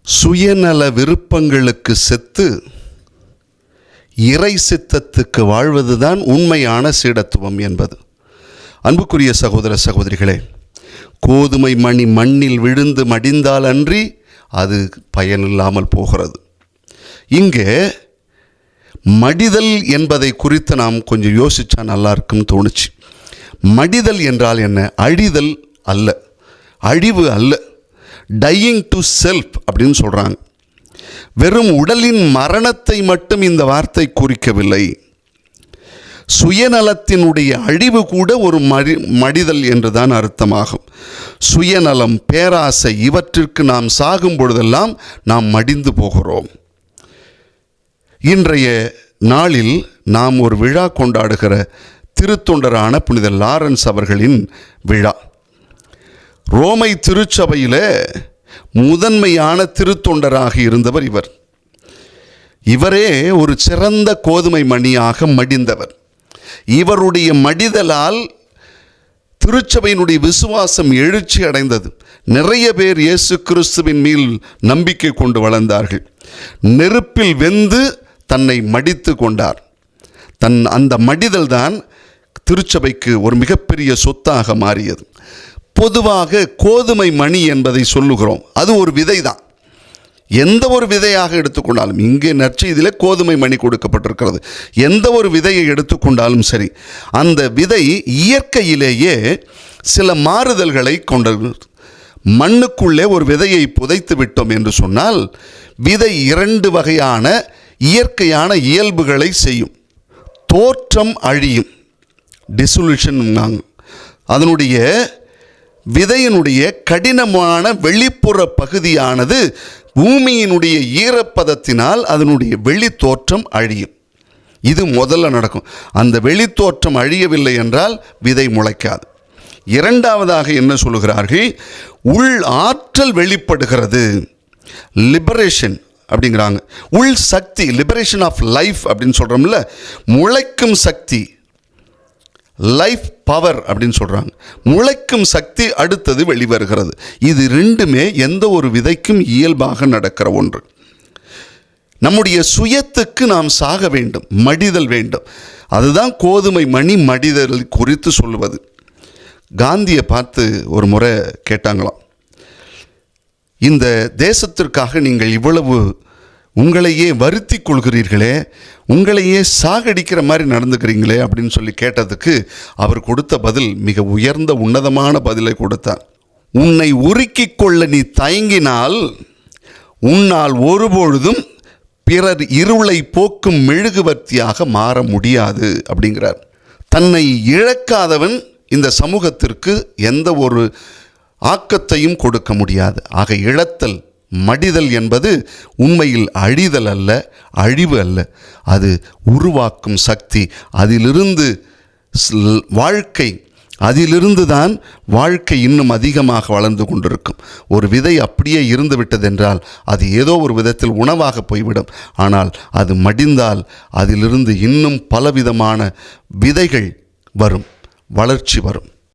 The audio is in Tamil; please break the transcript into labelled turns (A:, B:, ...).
A: சுயநல விருப்பங்களுக்கு செத்து இறை சித்தத்துக்கு வாழ்வதுதான் உண்மையான சீடத்துவம் என்பது. அன்புக்குரிய சகோதர சகோதரிகளே, கோதுமை மணி மண்ணில் விழுந்து மடிந்தால் அன்றி அது பயனில்லாமல் போகிறது. இங்கே மடிதல் என்பதை குறித்து நாம் கொஞ்சம் யோசித்தா நல்லா இருக்குன்னு தோணுச்சு. மடிதல் என்றால் என்ன? அழிதல் அல்ல, அழிவு அல்ல. டையிங் டு செல்ஃப் அப்படின்னு சொல்கிறாங்க. வெறும் உடலின் மரணத்தை மட்டும் இந்த வார்த்தை குறிக்கவில்லை. சுயநலத்தினுடைய அழிவு கூட ஒரு மடிதல் என்றுதான் அர்த்தமாகும். சுயநலம், பேராசை இவற்றிற்கு நாம் சாகும் பொழுதெல்லாம் நாம் மடிந்து போகிறோம். இன்றைய நாளில் நாம் ஒரு விழா கொண்டாடுகிற திருத்தொண்டரான புனித லாரன்ஸ் அவர்களின் விழா. ரோமை திருச்சபையில் முதன்மையான திருத்தொண்டராக இருந்தவர் இவர். இவரே ஒரு சிறந்த கோதுமை மணியாக மடிந்தவர். இவருடைய மடிதலால் திருச்சபையினுடைய விசுவாசம் எழுச்சி அடைந்தது. நிறைய பேர் இயேசு கிறிஸ்துவின் மேல் நம்பிக்கை கொண்டு வளர்ந்தார்கள். நெருப்பில் வெந்து தன்னை மடித்து கொண்டார். அந்த மடிதல் தான் திருச்சபைக்கு ஒரு மிகப்பெரிய சொத்தாக மாறியது. பொதுவாக கோதுமை மணி என்பதை சொல்லுகிறோம். அது ஒரு விதை தான். எந்த ஒரு விதையாக எடுத்துக்கொண்டாலும், இங்கே நற்செய்தியில் கோதுமை மணி கொடுக்கப்பட்டிருக்கிறது. எந்த ஒரு விதையை எடுத்துக்கொண்டாலும் சரி, அந்த விதை இயற்கையிலேயே சில மாறுதல்களை கொண்டது. மண்ணுக்குள்ளே ஒரு விதையை புதைத்து விட்டோம் என்று சொன்னால், விதை 2 வகையான இயற்கையான இயல்புகளை செய்யும். தோற்றம் அழியும், டிசொல்யூஷன். அதனுடைய விதையினுடைய கடினமான வெளிப்புற பகுதியானது பூமியினுடைய ஈரப்பதத்தினால் அதனுடைய வெளி தோற்றம் அழியும். இது முதல்ல நடக்கும். அந்த வெளி தோற்றம் அழியவில்லை என்றால் விதை முளைக்காது. இரண்டாவதாக என்ன சொல்லுகிறார்கள்? உள் ஆற்றல் வெளிப்படுகிறது, லிபரேஷன் அப்படிங்கிறாங்க. உள் சக்தி, லிபரேஷன் ஆஃப் லைஃப் அப்படின்னு சொல்கிறோம்ல, முளைக்கும் சக்தி, லைஃப் பவர் அப்படின்னு சொல்கிறாங்க. முளைக்கும் சக்தி அடுத்தது வெளிவருகிறது. இது ரெண்டுமே எந்த ஒரு விதைக்கும் இயல்பாக நடக்கிற ஒன்று. நம்முடைய சுயத்துக்கு நாம் சாக வேண்டும், மடிதல் வேண்டும். அதுதான் கோதுமை மணி மடிதல் குறித்து சொல்லுவது. காந்தியை பார்த்து ஒரு முறை கேட்டாங்களாம், இந்த தேசத்திற்காக நீங்கள் இவ்வளவு உங்களையே வருத்தி கொள்கிறீர்களே, உங்களையே சாகடிக்கிற மாதிரி நடந்துக்கிறீங்களே அப்படின்னு சொல்லி கேட்டதுக்கு அவர் கொடுத்த பதில் மிக உயர்ந்த உன்னதமான பதிலை கொடுத்தார். உன்னை உருக்கிக் கொள்ள நீ தயங்கினால் உன்னால் ஒருபொழுதும் பிறர் இருளை போக்கும் மெழுகுவர்த்தியாக மாற முடியாது அப்படிங்கிறார். தன்னை இழக்காதவன் இந்த சமூகத்திற்கு எந்த ஒரு ஆக்கத்தையும் கொடுக்க முடியாது. ஆக இழத்தல், மடிதல் என்பது உண்மையில் அழிதல் அல்ல, அழிவு அல்ல. அது உருவாக்கும் சக்தி. அதிலிருந்து வாழ்க்கை, அதிலிருந்து தான் வாழ்க்கை இன்னும் அதிகமாக வளர்ந்து கொண்டிருக்கும். ஒரு விதை அப்படியே இருந்து விட்டதென்றால் அது ஏதோ ஒரு விதத்தில் உணவாக போய்விடும். ஆனால் அது மடிந்தால் அதிலிருந்து இன்னும் பலவிதமான விதைகள் வரும், வளர்ச்சி வரும்.